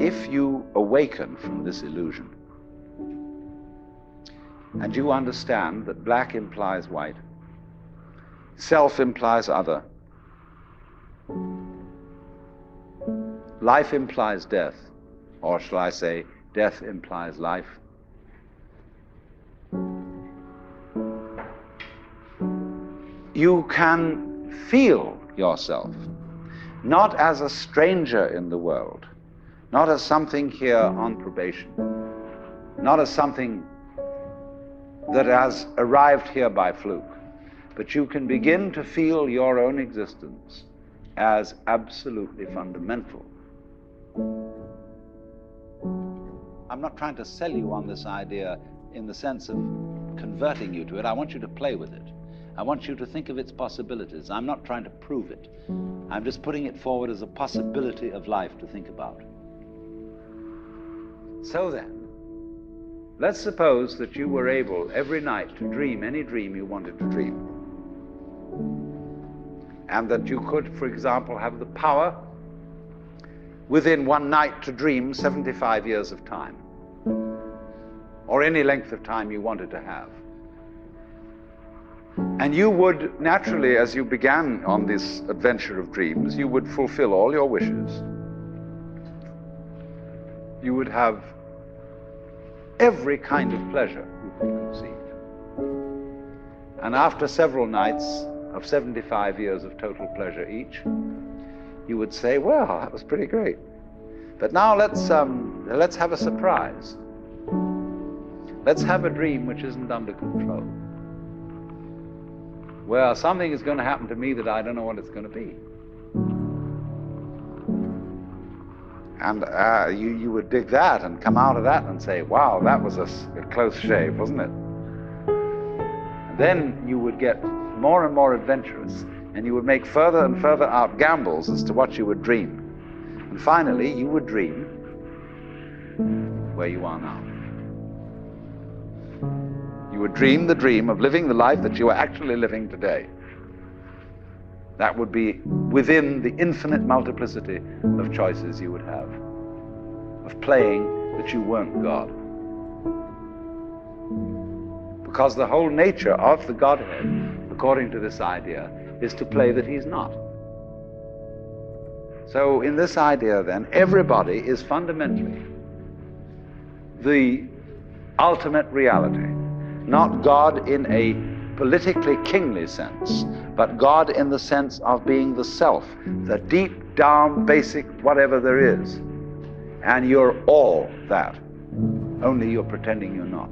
if you awaken from this illusion, and you understand that black implies white, self implies other, life implies death, or shall I say, death implies life, you can feel yourself not as a stranger in the world, not as something here on probation, not as something that has arrived here by fluke, but you can begin to feel your own existence as absolutely fundamental. I'm not trying to sell you on this idea in the sense of converting you to it. I want you to play with it. I want you to think of its possibilities. I'm not trying to prove it. I'm just putting it forward as a possibility of life to think about. So then, let's suppose that you were able every night to dream any dream you wanted to dream. And that you could, for example, have the power within one night to dream 75 years of time, or any length of time you wanted to have. And you would naturally, as you began on this adventure of dreams, you would fulfill all your wishes. You would have every kind of pleasure you could conceive. And after several nights of 75 years of total pleasure each, you would say, well, that was pretty great. But now let's have a surprise. Let's have a dream which isn't under control. Well, something is going to happen to me that I don't know what it's going to be. And you would dig that and come out of that and say, wow, that was a close shave, wasn't it? And then you would get more and more adventurous, and you would make further and further out gambles as to what you would dream. And finally, you would dream where you are now. You would dream the dream of living the life that you are actually living today. That would be within the infinite multiplicity of choices you would have, of playing that you weren't God. Because the whole nature of the Godhead, according to this idea, is to play that he's not. So in this idea then, everybody is fundamentally the ultimate reality. Not God in a politically kingly sense, but God in the sense of being the self, the deep down basic whatever there is. And you're all that, only you're pretending you're not.